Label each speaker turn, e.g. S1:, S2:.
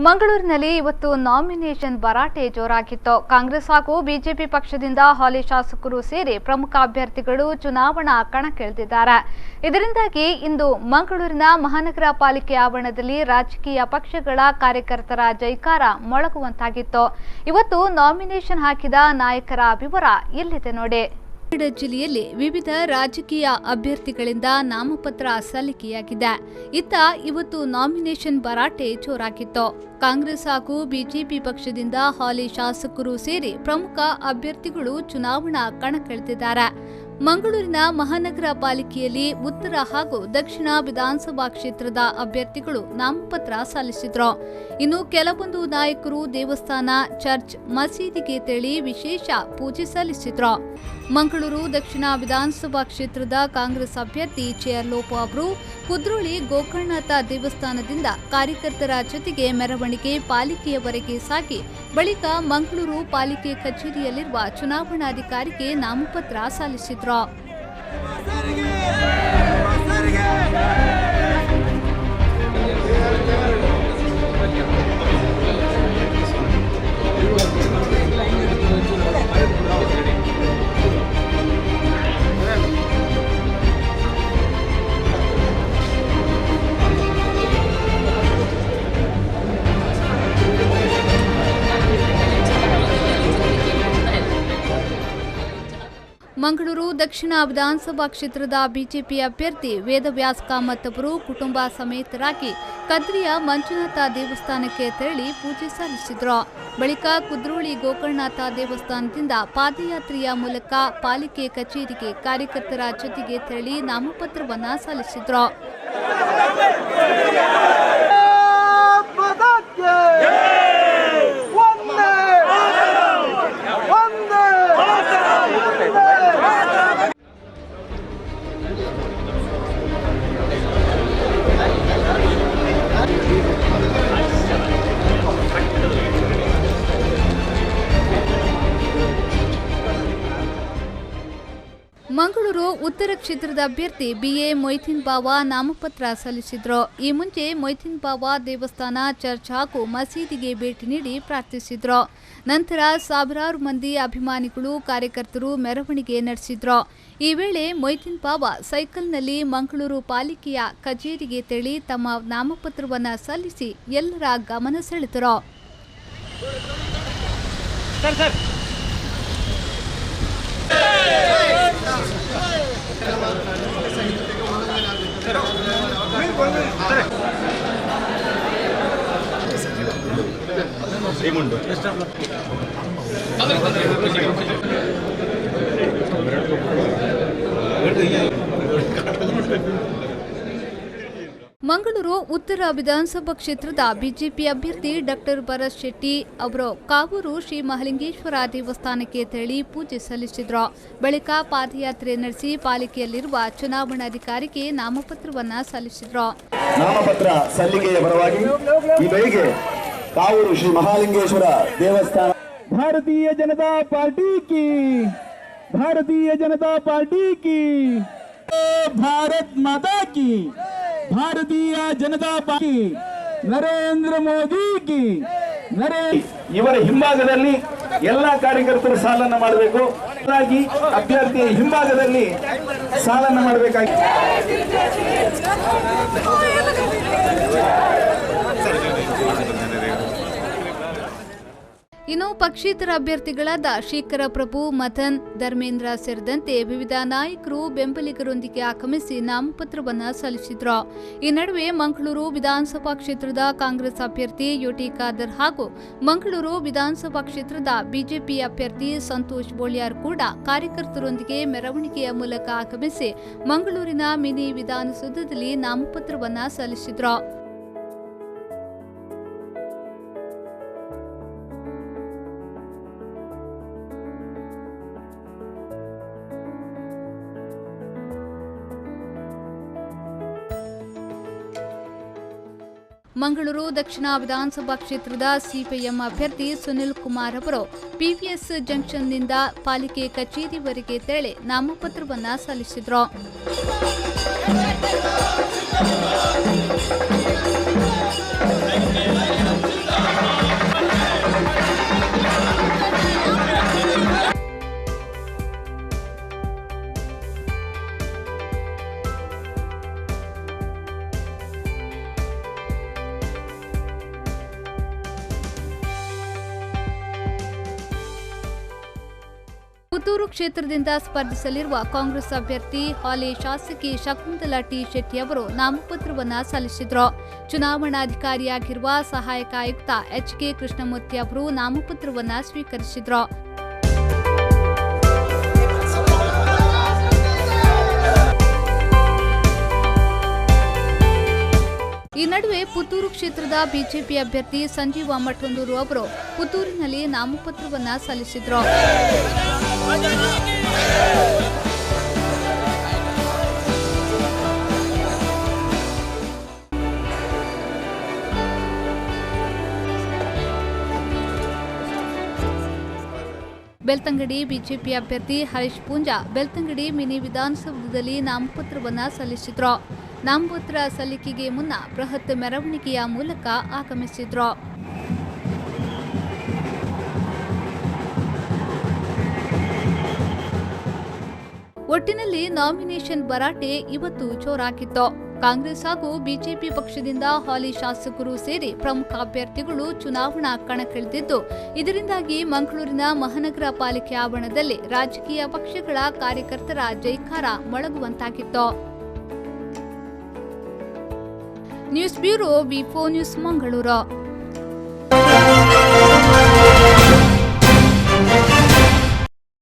S1: ಮಂಗಳೂರಿನಲ್ಲಿ ಇವತ್ತು ನಾಮಿನೇಷನ್ ಭರಾಟೆ ಜೋರಾಗಿತ್ತು. ಕಾಂಗ್ರೆಸ್ ಹಾಗೂ ಬಿಜೆಪಿ ಪಕ್ಷದಿಂದ ಹಾಲಿ ಶಾಸಕರು ಸೇರಿ ಪ್ರಮುಖ ಅಭ್ಯರ್ಥಿಗಳು ಚುನಾವಣಾ ಕಣಕ್ಕಿಳಿದಿದ್ದಾರೆ. ಇದರಿಂದಾಗಿ ಇಂದು ಮಂಗಳೂರಿನ ಮಹಾನಗರ ಪಾಲಿಕೆ ಆವರಣದಲ್ಲಿ ರಾಜಕೀಯ ಪಕ್ಷಗಳ ಕಾರ್ಯಕರ್ತರ ಜೈಕಾರ ಮೊಳಗುವಂತಾಗಿತ್ತು. ಇವತ್ತು ನಾಮಿನೇಷನ್ ಹಾಕಿದ ನಾಯಕರ ವಿವರ ಇಲ್ಲಿದೆ ನೋಡಿ. ಜಿಲ್ಲೆಯಲ್ಲಿ ವಿವಿಧ ರಾಜಕೀಯ ಅಭ್ಯರ್ಥಿಗಳಿಂದ ನಾಮಪತ್ರ ಸಲ್ಲಿಕೆಯಾಗಿದೆ. ಇತ್ತ ಇವತ್ತು ನಾಮಿನೇಷನ್ ಭರಾಟೆ ಜೋರಾಗಿತ್ತು. ಕಾಂಗ್ರೆಸ್ ಹಾಗೂ ಬಿಜೆಪಿ ಪಕ್ಷದಿಂದ ಹಾಲಿ ಶಾಸಕರು ಸೇರಿ ಪ್ರಮುಖ ಅಭ್ಯರ್ಥಿಗಳು ಚುನಾವಣಾ ಕಣಕ್ಕಿಳಿದಿದ್ದಾರೆ. ಮಂಗಳೂರಿನ ಮಹಾನಗರ ಪಾಲಿಕೆಯಲ್ಲಿ ಉತ್ತರ ಹಾಗೂ ದಕ್ಷಿಣ ವಿಧಾನಸಭಾ ಕ್ಷೇತ್ರದ ಅಭ್ಯರ್ಥಿಗಳು ನಾಮಪತ್ರ ಸಲ್ಲಿಸಿದ್ರು. ಇನ್ನು ಕೆಲವೊಂದು ನಾಯಕರು ದೇವಸ್ಥಾನ, ಚರ್ಚ್, ಮಸೀದಿಗೆ ತೆರಳಿ ವಿಶೇಷ ಪೂಜೆ ಸಲ್ಲಿಸಿದ್ರು. ಮಂಗಳೂರು ದಕ್ಷಿಣ ವಿಧಾನಸಭಾ ಕ್ಷೇತ್ರದ ಕಾಂಗ್ರೆಸ್ ಅಭ್ಯರ್ಥಿ ಚೇರ್ಲೋಪ ಅವರು ಕುದ್ರೋಳಿ ಗೋಕರ್ಣನಾಥ ದೇವಸ್ಥಾನದಿಂದ ಕಾರ್ಯಕರ್ತರ ಜೊತೆಗೆ ಮೆರವಣಿಗೆ ಪಾಲಿಕೆಯವರೆಗೆ ಸಾಗಿ ಬಳಿಕ ಮಂಗಳೂರು ಪಾಲಿಕೆ ಕಚೇರಿಯಲ್ಲಿರುವ ಚುನಾವಣಾಧಿಕಾರಿಗೆ ನಾಮಪತ್ರ ಸಲ್ಲಿಸಿದ್ರು. ಮಂಗಳೂರು ದಕ್ಷಿಣ ವಿಧಾನಸಭಾ ಕ್ಷೇತ್ರದ ಬಿಜೆಪಿ ಅಭ್ಯರ್ಥಿ ವೇದವ್ಯಾಸ್ ಕಾಮತ್ ಅವರು ಕುಟುಂಬ ಸಮೇತರಾಗಿ ಕದ್ರಿಯ ಮಂಜುನಾಥ ದೇವಸ್ಥಾನಕ್ಕೆ ತೆರಳಿ ಪೂಜೆ ಸಲ್ಲಿಸಿದ್ರು. ಬಳಿಕ ಕುದ್ರೋಳಿ ಗೋಕರ್ಣನಾಥ ದೇವಸ್ಥಾನದಿಂದ ಪಾದಯಾತ್ರೆಯ ಮೂಲಕ ಪಾಲಿಕೆ ಕಚೇರಿಗೆ ಕಾರ್ಯಕರ್ತರ ಜೊತೆಗೆ ತೆರಳಿ ನಾಮಪತ್ರವನ್ನ ಸಲ್ಲಿಸಿದ್ರು. ಮಂಗಳೂರು ಉತ್ತರ ಕ್ಷೇತ್ರದ ಅಭ್ಯರ್ಥಿ ಬಿಎ ಮೊಯ್ತೀನ್ ಬಾವ ನಾಮಪತ್ರ ಸಲ್ಲಿಸಿದ್ರು. ಈ ಮುಂಚೆ ಮೊಯ್ತೀನ್ ಬಾವ ದೇವಸ್ಥಾನ, ಚರ್ಚ್ ಹಾಗೂ ಮಸೀದಿಗೆ ಭೇಟಿ ನೀಡಿ ಪ್ರಾರ್ಥಿಸಿದ್ರು. ನಂತರ ಸಾವಿರಾರು ಮಂದಿ ಅಭಿಮಾನಿಗಳು, ಕಾರ್ಯಕರ್ತರು ಮೆರವಣಿಗೆ ನಡೆಸಿದ್ರು. ಈ ವೇಳೆ ಮೊಯ್ತೀನ್ ಬಾವ ಸೈಕಲ್ನಲ್ಲಿ ಮಂಗಳೂರು ಪಾಲಿಕೆಯ ಕಚೇರಿಗೆ ತೆರಳಿ ತಮ್ಮ ನಾಮಪತ್ರವನ್ನು ಸಲ್ಲಿಸಿ ಎಲ್ಲರ ಗಮನ ಸೆಳೆದರು. ಮಂಗಳೂರು ಉತ್ತರ ವಿಧಾನಸಭಾ ಕ್ಷೇತ್ರದ ಬಿಜೆಪಿ ಅಭ್ಯರ್ಥಿ ಡಾಕ್ಟರ್ ಭರತ್ ಶೆಟ್ಟಿ ಅವರು ಕಾವೂರು ಶ್ರೀ ಮಹಾಲಿಂಗೇಶ್ವರ ದೇವಸ್ಥಾನಕ್ಕೆ ತೆರಳಿ ಪೂಜೆ ಸಲ್ಲಿಸಿದ್ರು. ಬಳಿಕ ಪಾದಯಾತ್ರೆ ನಡೆಸಿ ಪಾಲಿಕೆಯಲ್ಲಿರುವ ಚುನಾವಣಾಧಿಕಾರಿಗೆ ನಾಮಪತ್ರವನ್ನ ಸಲ್ಲಿಸಿದ್ರು.
S2: ನಾಮಪತ್ರ ಸಲ್ಲಿಕೆಯ ಪರವಾಗಿ ಈ ಬೆಳಿಗ್ಗೆ ಕಾವೂರು ಶ್ರೀ ಮಹಾಲಿಂಗೇಶ್ವರ ದೇವಸ್ಥಾನ ಭಾರತೀಯ ಜನತಾ ಪಾರ್ಟಿ ಕಿ, ಭಾರತೀಯ ಜನತಾ ಪಾರ್ಟಿ ಕಿ, ಭಾರತ್ ಮಾತಾ ಕಿ, ಭಾರತೀಯ ಜನತಾ ಪಾರ್ಟಿ, ನರೇಂದ್ರ ಮೋದಿ ಕಿ. ಇವರ ಹಿಂಭಾಗದಲ್ಲಿ ಎಲ್ಲಾ ಕಾರ್ಯಕರ್ತರು ಸಾಲನ್ನ ಮಾಡಬೇಕು. ಹಾಗಾಗಿ ಅಭ್ಯರ್ಥಿಯ ಹಿಂಭಾಗದಲ್ಲಿ ಸಾಲನ್ನ ಮಾಡಬೇಕಾಗಿ
S1: ಇನ್ನು ಪಕ್ಷೇತರ ಅಭ್ಯರ್ಥಿಗಳಾದ ಶೇಖರ ಪ್ರಭು, ಮಥನ್, ಧರ್ಮೇಂದ್ರ ಸೇರಿದಂತೆ ವಿವಿಧ ನಾಯಕರು ಬೆಂಬಲಿಗರೊಂದಿಗೆ ಆಗಮಿಸಿ ನಾಮಪತ್ರವನ್ನು ಸಲ್ಲಿಸಿದ್ರು. ಈ ನಡುವೆ ಮಂಗಳೂರು ವಿಧಾನಸಭಾ ಕ್ಷೇತ್ರದ ಕಾಂಗ್ರೆಸ್ ಅಭ್ಯರ್ಥಿ ಯುಟಿ ಖಾದರ್ ಹಾಗೂ ಮಂಗಳೂರು ವಿಧಾನಸಭಾ ಕ್ಷೇತ್ರದ ಬಿಜೆಪಿ ಅಭ್ಯರ್ಥಿ ಸಂತೋಷ್ ಬೋಳ್ಯಾರ್ ಕೂಡ ಕಾರ್ಯಕರ್ತರೊಂದಿಗೆ ಮೆರವಣಿಗೆಯ ಮೂಲಕ ಆಗಮಿಸಿ ಮಂಗಳೂರಿನ ಮಿನಿ ವಿಧಾನಸೌಧದಲ್ಲಿ ನಾಮಪತ್ರವನ್ನು ಸಲ್ಲಿಸಿದ್ರು. ಮಂಗಳೂರು ದಕ್ಷಿಣ ವಿಧಾನಸಭಾ ಕ್ಷೇತ್ರದ ಸಿಪಿಎಂ ಅಭ್ಯರ್ಥಿ ಸುನಿಲ್ ಕುಮಾರ್ ಅವರು ಪಿವಿಎಸ್ ಜಂಕ್ಷನ್ನಿಂದ ಪಾಲಿಕೆ ಕಚೇರಿವರೆಗೆ ತೆರಳಿ ನಾಮಪತ್ರವನ್ನು ಸಲ್ಲಿಸಿದರು. ಪುತ್ತೂರು ಕ್ಷೇತ್ರದಿಂದ ಸ್ಪರ್ಧಿಸಲಿರುವ ಕಾಂಗ್ರೆಸ್ ಅಭ್ಯರ್ಥಿ ಹಾಲಿ ಶಾಸಕಿ ಶಕುಂತಲಾ ಟಿ ಶೆಟ್ಟಿ ಅವರು ನಾಮಪತ್ರವನ್ನ ಸಲ್ಲಿಸಿದ್ರು. ಚುನಾವಣಾಧಿಕಾರಿಯಾಗಿರುವ ಸಹಾಯಕ ಆಯುಕ್ತ ಎಚ್.ಕೆ. ಕೃಷ್ಣಮೂರ್ತಿ ಅವರು ನಾಮಪತ್ರವನ್ನ ಸ್ವೀಕರಿಸಿದ್ರು. ಈ ನಡುವೆ ಪುತ್ತೂರು ಕ್ಷೇತ್ರದ ಬಿಜೆಪಿ ಅಭ್ಯರ್ಥಿ ಸಂಜೀವ ಮಠಂದೂರು ಅವರು ಪುತ್ತೂರಿನಲ್ಲಿ ನಾಮಪತ್ರವನ್ನ ಸಲ್ಲಿಸಿದ್ರು. ಬೆಳ್ತಂಗಡಿ ಬಿಜೆಪಿ ಅಭ್ಯರ್ಥಿ ಹರೀಶ್ ಪೂಂಜಾ ಬೆಳ್ತಂಗಡಿ ಮಿನಿ ವಿಧಾನಸೌಧದಲ್ಲಿ ನಾಮಪತ್ರವನ್ನ ಸಲ್ಲಿಸಿದ್ರು. ನಾಮಪತ್ರ ಸಲ್ಲಿಕೆಗೆ ಮುನ್ನ ಬೃಹತ್ ಮೆರವಣಿಗೆಯ ಮೂಲಕ ಆಗಮಿಸಿದ್ರು. ಒಟ್ಟಿನಲ್ಲಿ ನಾಮಿನೇಷನ್ ಭರಾಟೆ ಇವತ್ತು ಜೋರಾಗಿತ್ತು. ಕಾಂಗ್ರೆಸ್ ಹಾಗೂ ಬಿಜೆಪಿ ಪಕ್ಷದಿಂದ ಹಾಲಿ ಶಾಸಕರು ಸೇರಿ ಪ್ರಮುಖ ಅಭ್ಯರ್ಥಿಗಳು ಚುನಾವಣಾ ಕಣಕ್ಕಿಳಿದಿದ್ದು, ಇದರಿಂದಾಗಿ ಮಂಗಳೂರಿನ ಮಹಾನಗರ ಪಾಲಿಕೆ ಆವರಣದಲ್ಲಿ ರಾಜಕೀಯ ಪಕ್ಷಗಳ ಕಾರ್ಯಕರ್ತರ ಜೈಕಾರ ಮೊಳಗುವಂತಾಗಿತ್ತು. ನ್ಯೂಸ್ ಬ್ಯೂರೋ ವಿ4 ನ್ಯೂಸ್ ಮಂಗಳೂರು.